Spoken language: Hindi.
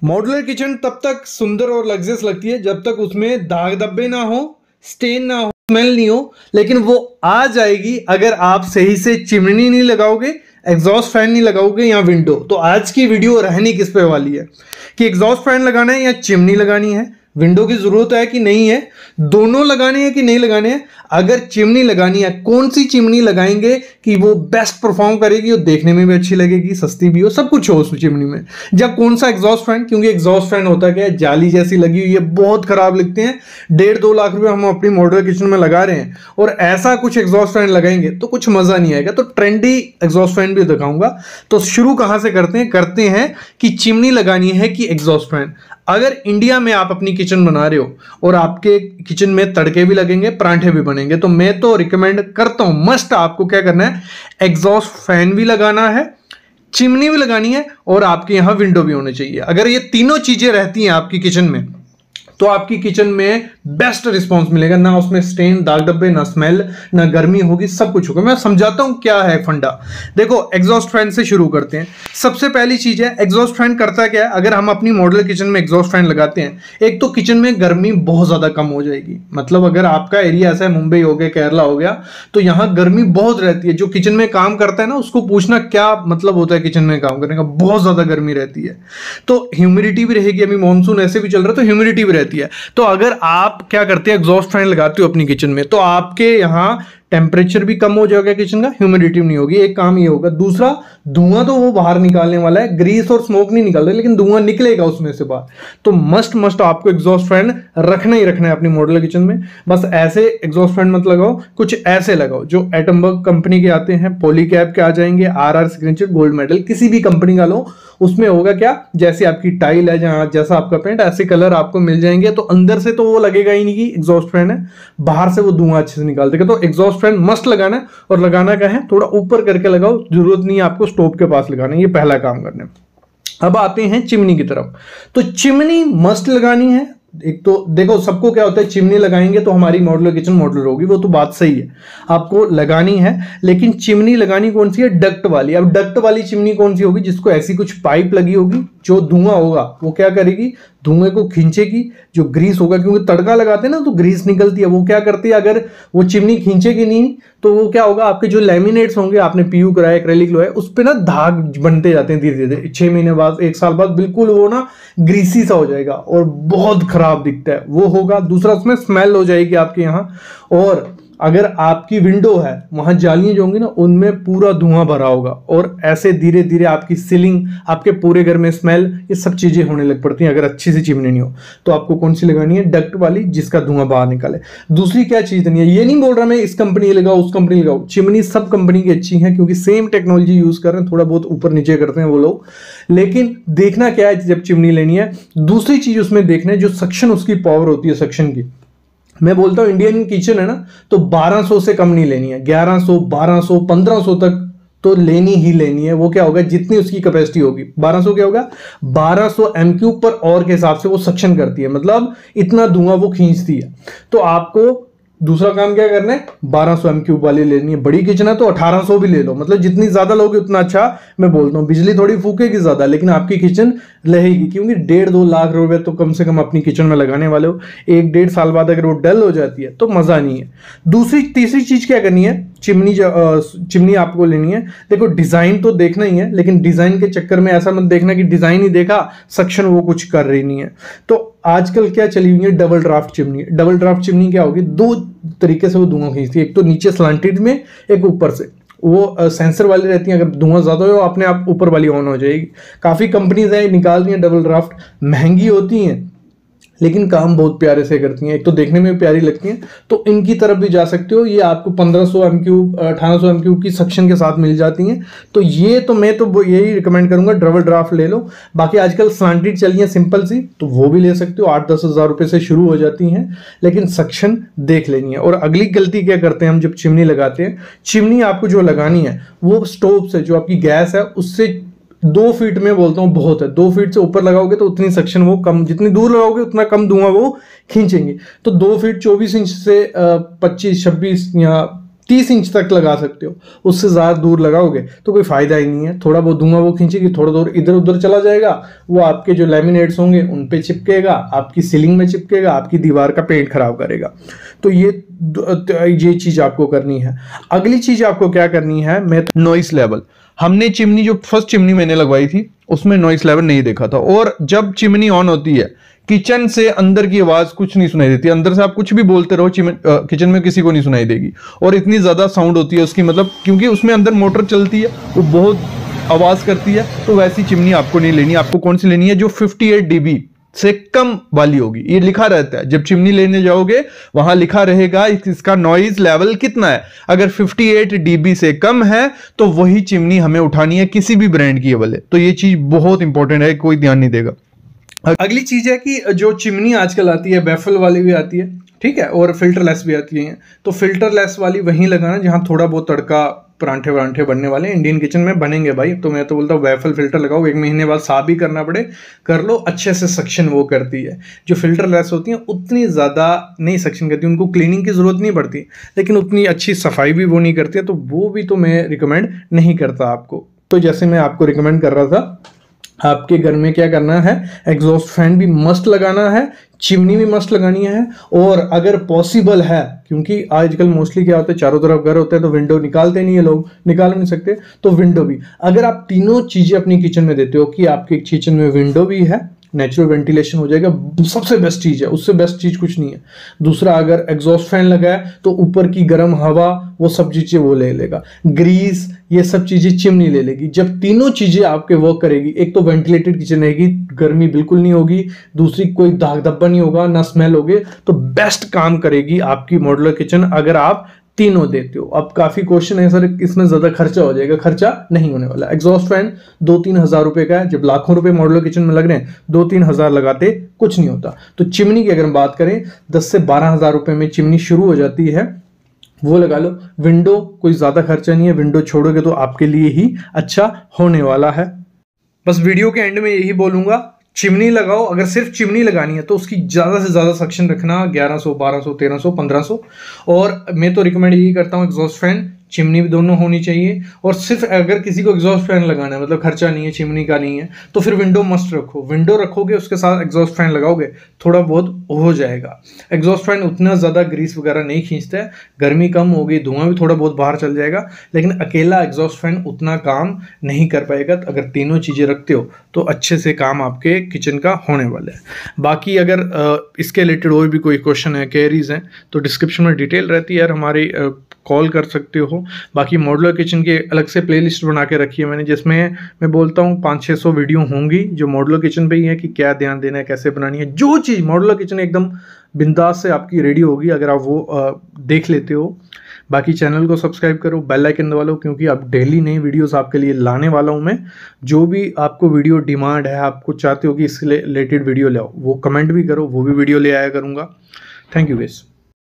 मॉड्यूलर किचन तब तक सुंदर और लग्जरियस लगती है जब तक उसमें दाग धब्बे ना हो, स्टेन ना हो, स्मेल नहीं हो। लेकिन वो आ जाएगी अगर आप सही से चिमनी नहीं लगाओगे, एग्जॉस्ट फैन नहीं लगाओगे या विंडो। तो आज की वीडियो रहनी किस पे वाली है कि एग्जॉस्ट फैन लगाना है या चिमनी लगानी है, विंडो की जरूरत है कि नहीं है, दोनों लगाने हैं कि नहीं लगाने हैं। अगर चिमनी लगानी है, कौन सी चिमनी लगाएंगे कि वो बेस्ट परफॉर्म करेगी और देखने में भी अच्छी लगेगी, सस्ती भी हो, सब कुछ हो उस चिमनी में। जब कौन सा एग्जॉस्ट फैन, क्योंकि एग्जॉस्ट फैन होता क्या है, जाली जैसी लगी हुई है, बहुत खराब लगते हैं। 1.5-2 लाख रुपए हम अपनी मॉड्यूलर किचन में लगा रहे हैं और ऐसा कुछ एग्जॉस्ट फैन लगाएंगे तो कुछ मजा नहीं आएगा। तो ट्रेंडी एग्जॉस्ट फैन भी दिखाऊंगा। तो शुरू कहां से करते हैं कि चिमनी लगानी है कि एग्जॉस्ट फैन। अगर इंडिया में आप अपनी किचन बना रहे हो और आपके किचन में तड़के भी लगेंगे, परांठे भी बनेंगे, तो मैं तो रिकमेंड करता हूं, मस्ट आपको क्या करना है, एग्जॉस्ट फैन भी लगाना है, चिमनी भी लगानी है और आपके यहां विंडो भी होने चाहिए। अगर ये तीनों चीजें रहती हैं आपकी किचन में तो आपकी किचन में बेस्ट रिस्पांस मिलेगा। ना उसमें स्टेन, दाग धब्बे, ना स्मेल, ना गर्मी होगी, सब कुछ होगा। मैं समझाता हूं क्या है फंडा। देखो, एग्जॉस्ट फैन से शुरू करते हैं। सबसे पहली चीज है, एग्जॉस्ट फैन करता क्या है, अगर हम अपनी मॉड्यूलर किचन में एग्जॉस्ट फैन लगाते हैं, एक तो किचन में गर्मी बहुत ज्यादा कम हो जाएगी। मतलब अगर आपका एरिया ऐसा है, मुंबई हो गया, केरला हो गया, तो यहां गर्मी बहुत रहती है। जो किचन में काम करता है ना, उसको पूछना क्या मतलब होता है किचन में काम करने का, बहुत ज्यादा गर्मी रहती है। तो ह्यूमिडिटी भी रहेगी, अभी मानसून ऐसे भी चल रहा है तो ह्यूमिडिटी भी रहती है। तो अगर आप क्या करते हैं, एग्जॉस्ट फैन लगाते हो अपनी किचन में, तो आपके यहां टेम्परेचर भी कम हो जाएगा किचन का, ह्यूमिडिटी नहीं होगी, एक काम ये होगा। दूसरा, धुआं तो वो बाहर निकालने वाला है, ग्रीस और स्मोक नहीं निकल रहा, लेकिन धुआं निकलेगा उसमें से बाहर। तो मस्ट आपको एग्जॉस्ट फैन रखना ही रखना है अपनी मॉड्यूलर किचन में। बस ऐसे एग्जॉस्ट फैन मत लगाओ, कुछ ऐसे लगाओ जो एटमबर्ग कंपनी के आते हैं, पॉलीकैब के आ जाएंगे, RR सिग्नेचर, गोल्ड मेडल, किसी भी कंपनी का लो। उसमें होगा क्या, जैसे आपकी टाइल है, जहां जैसा आपका पेंट, ऐसे कलर आपको मिल जाएंगे। तो अंदर से तो वो लगेगा ही नहीं कि एग्जॉस्ट फैन है, बाहर से वो धुआं अच्छे से निकाल देगा। तो एग्जॉस्ट फैन मस्ट लगाना है, और लगाना क्या है, थोड़ा ऊपर करके लगाओ, जरूरत नहीं है आपको स्टोव के पास लगाना है। ये पहला काम करना है। अब आते हैं चिमनी की तरफ। तो चिमनी मस्ट लगानी है। एक तो देखो, सबको क्या होता है, चिमनी लगाएंगे तो हमारी मॉड्यूलर किचन मॉड्यूलर होगी, वो तो बात सही है, आपको लगानी है। लेकिन चिमनी लगानी कौन सी है, डक्ट वाली। अब डक्ट वाली चिमनी कौन सी होगी, जिसको ऐसी कुछ पाइप लगी होगी, जो धुआं होगा वो क्या करेगी, धुएं को खींचेगी। जो ग्रीस होगा, क्योंकि तड़का लगाते हैं ना तो ग्रीस निकलती है, वो क्या करती है, अगर वो चिमनी खींचेगी नहीं तो वो क्या होगा, आपके जो लैमिनेट्स होंगे, आपने पीयू कराया, एक्रेलिक लोहा है, उस पे ना दाग बनते जाते हैं धीरे धीरे। 6 महीने बाद, 1 साल बाद बिल्कुल वो ना ग्रीसी सा हो जाएगा और बहुत खराब दिखता है, वो होगा। दूसरा, उसमें स्मेल हो जाएगी आपके यहाँ। और अगर आपकी विंडो है, वहां जालियां जो होंगी ना, उनमें पूरा धुआं भरा होगा, और ऐसे धीरे धीरे आपकी सीलिंग, आपके पूरे घर में स्मेल, ये सब चीजें होने लग पड़ती हैं अगर अच्छी सी चिमनी नहीं हो। तो आपको कौन सी लगानी है, डक्ट वाली, जिसका धुआं बाहर निकाले। दूसरी क्या चीज नहीं है, ये नहीं बोल रहा मैं इस कंपनी लगाओ, उस कंपनी लगाओ, चिमनी सब कंपनी की अच्छी है, क्योंकि सेम टेक्नोलॉजी यूज कर रहे हैं, थोड़ा बहुत ऊपर नीचे करते हैं वो लोग। लेकिन देखना क्या है जब चिमनी लेनी है, दूसरी चीज उसमें देखना है, जो सक्शन उसकी पावर होती है, सक्शन की। मैं बोलता हूं इंडियन किचन है ना, तो 1200 से कम नहीं लेनी है, 1100, 1200, 1500 तक तो लेनी ही लेनी है। वो क्या होगा, जितनी उसकी कैपेसिटी होगी। 1200 क्या होगा, 1200 m³ पर और के हिसाब से वो सक्शन करती है, मतलब इतना धुआं वो खींचती है। तो आपको दूसरा काम क्या करना है, 1200 m³ वाली लेनी है। बड़ी किचन है तो 1800 भी ले लो, मतलब जितनी ज्यादा लोगे उतना अच्छा। मैं बोलता हूँ बिजली थोड़ी फूकेगी ज्यादा, लेकिन आपकी किचन रहेगी, क्योंकि 1.5-2 लाख रुपए तो कम से कम अपनी किचन में लगाने वाले हो। 1-1.5 साल बाद अगर वो डल हो जाती है तो मजा नहीं है। तीसरी चीज क्या करनी है, चिमनी आपको लेनी है। देखो, डिजाइन तो देखना ही है, लेकिन डिजाइन के चक्कर में ऐसा मत देखना कि डिजाइन ही देखा, सक्शन वो कुछ कर रही नहीं है। तो आजकल क्या चली हुई है, double draft chimney. Double draft chimney क्या होगी, 2 तरीके से वो धुआं खींचती है, एक तो नीचे स्लांटेड में, एक ऊपर से। वो सेंसर वाली रहती है, अगर धुआं ज्यादा हो अपने आप ऊपर वाली ऑन हो जाएगी। काफी कंपनीज है निकाल रही हैं डबल ड्राफ्ट, महंगी होती हैं लेकिन काम बहुत प्यारे से करती हैं, एक तो देखने में प्यारी लगती हैं। तो इनकी तरफ भी जा सकते हो, ये आपको 1500 m³, 1800 m³ की सक्शन के साथ मिल जाती हैं। तो ये तो मैं तो यही रिकमेंड करूंगा, डबल ड्राफ्ट ले लो। बाकी आजकल स्लांटेड चली है सिंपल सी, तो वो भी ले सकते हो, 8-10 हज़ार रुपये से शुरू हो जाती हैं, लेकिन सक्शन देख लेनी है। और अगली गलती क्या करते हैं हम जब चिमनी लगाते हैं, चिमनी आपको जो लगानी है वो स्टोव से, जो आपकी गैस है उससे 2 फीट में बोलता हूँ बहुत है, 2 फीट से ऊपर लगाओगे तो उतनी सक्शन वो कम, जितनी दूर लगाओगे उतना कम धुआं वो खींचेंगे। तो 2 फीट 24 इंच से 25, 26 या 30 इंच तक लगा सकते हो, उससे ज़्यादा दूर लगाओगे तो कोई फ़ायदा ही नहीं है। थोड़ा बहुत धुआं वो खींचेगी, थोड़ा दूर इधर उधर चला जाएगा, वो आपके जो लैमिनेट्स होंगे उन पे चिपकेगा, आपकी सीलिंग में चिपकेगा, आपकी दीवार का पेंट खराब करेगा। तो ये चीज़ आपको करनी है। अगली चीज़ आपको क्या करनी है, नॉइस लेवल। हमने चिमनी, जो फर्स्ट चिमनी मैंने लगवाई थी उसमें नॉइस लेवल नहीं देखा था, और जब चिमनी ऑन होती है किचन से अंदर की आवाज कुछ नहीं सुनाई देती, अंदर से आप कुछ भी बोलते रहो किचन में किसी को नहीं सुनाई देगी, और इतनी ज्यादा साउंड होती है उसकी, मतलब क्योंकि उसमें अंदर मोटर चलती है वो बहुत आवाज करती है। तो वैसी चिमनी आपको नहीं लेनी। आपको कौन सी लेनी है, जो 58 dB से कम वाली होगी। ये लिखा रहता है, जब चिमनी लेने जाओगे वहां लिखा रहेगा इसका नॉइज लेवल कितना है। अगर 58 dB से कम है तो वही चिमनी हमें उठानी है, किसी भी ब्रांड की है भले। तो ये चीज बहुत इंपॉर्टेंट है, कोई ध्यान नहीं देगा। अगली चीज है कि जो चिमनी आजकल आती है, बैफल वाली भी आती है, ठीक है, और फिल्टरलेस भी आती है। तो फिल्टरलेस वाली वहीं लगाना जहां थोड़ा बहुत तड़का परांठे वरांठे बनने वाले इंडियन किचन में बनेंगे भाई। तो मैं तो बोलता हूँ बैफल फिल्टर लगाओ, 1 महीने बाद साफ भी करना पड़े कर लो, अच्छे से सक्शन वो करती है। जो फिल्टरलेस होती हैं उतनी ज़्यादा नहीं सक्शन करती, उनको क्लीनिंग की ज़रूरत नहीं पड़ती, लेकिन उतनी अच्छी सफाई भी वो नहीं करती है, तो वो भी तो मैं रिकमेंड नहीं करता आपको। तो जैसे मैं आपको रिकमेंड कर रहा था, आपके घर में क्या करना है, एग्जॉस्ट फैन भी मस्ट लगाना है, चिमनी भी मस्ट लगानी है, और अगर पॉसिबल है, क्योंकि आजकल मोस्टली क्या होता है चारों तरफ घर होते हैं तो विंडो निकालते नहीं है लोग, निकाल नहीं सकते, तो विंडो भी, अगर आप तीनों चीजें अपनी किचन में देते हो कि आपके किचन में विंडो भी है, नेचुरल वेंटिलेशन हो जाएगा, सबसे बेस्ट चीज है, उससे बेस्ट चीज कुछ नहीं है। दूसरा, अगर एग्जॉस्ट फैन लगा है तो ऊपर की गर्म हवा वो सब चीजें वो ले लेगा, ग्रीस ये सब चीजें चिमनी ले लेगी। जब तीनों चीजें आपके वर्क करेगी, एक तो वेंटिलेटेड किचन रहेगी, गर्मी बिल्कुल नहीं होगी, दूसरी कोई दाग धब्बा नहीं होगा, ना स्मेल होगी, तो बेस्ट काम करेगी आपकी मॉड्यूलर किचन अगर आप तीनों देते हो। अब काफी क्वेश्चन है सर इसमें ज्यादा खर्चा हो जाएगा, खर्चा नहीं होने वाला। एग्जॉस्ट फैन 2-3 हजार रुपए का है, जब लाखों रुपए मॉड्यूलर किचन में लग रहे हैं 2-3 हजार लगाते कुछ नहीं होता। तो चिमनी की अगर हम बात करें 10 से 12 हजार रुपए में चिमनी शुरू हो जाती है, वो लगा लो। विंडो कोई ज्यादा खर्चा नहीं है, विंडो छोड़ोगे तो आपके लिए ही अच्छा होने वाला है। बस वीडियो के एंड में यही बोलूंगा, चिमनी लगाओ, अगर सिर्फ चिमनी लगानी है तो उसकी ज़्यादा से ज़्यादा सक्शन रखना, 1100, 1200, 1300, 1500। और मैं तो रिकमेंड यही करता हूँ एग्जॉस्ट फैन चिमनी भी दोनों होनी चाहिए। और सिर्फ अगर किसी को एग्जॉस्ट फैन लगाना है, मतलब खर्चा नहीं है, चिमनी का नहीं है, तो फिर विंडो मस्ट रखो। विंडो रखोगे उसके साथ एग्जॉस्ट फैन लगाओगे, थोड़ा बहुत हो जाएगा। एग्जॉस्ट फैन उतना ज़्यादा ग्रीस वगैरह नहीं खींचता है, गर्मी कम होगी, धुआं भी थोड़ा बहुत बाहर चल जाएगा, लेकिन अकेला एग्जॉस्ट फैन उतना काम नहीं कर पाएगा। अगर तीनों चीज़ें रखते हो तो अच्छे से काम आपके किचन का होने वाला है। बाकी अगर इसके रिलेटेड और भी कोई क्वेश्चन है, क्वेरीज हैं, तो डिस्क्रिप्शन में डिटेल रहती है यार, हमारी कॉल कर सकते हो। बाकी मॉड्यूलर किचन की अलग से प्लेलिस्ट बना के रखी है मैंने, जिसमें मैं बोलता हूँ 500-600 वीडियो होंगी जो मॉड्यूलर किचन पे ही है कि क्या ध्यान देना है, कैसे बनानी है, जो चीज़ मॉड्यूलर किचन एकदम बिंदास से आपकी रेडी होगी अगर आप वो देख लेते हो। बाकी चैनल को सब्सक्राइब करो, बेल आइकन दबा लो, क्योंकि आप डेली नई वीडियोस आपके लिए लाने वाला हूँ मैं। जो भी आपको वीडियो डिमांड है, आपको चाहते हो कि इससे रिलेटेड वीडियो ले आओ, वो कमेंट भी करो, वो भी वीडियो ले आया करूँगा। Thank you guys.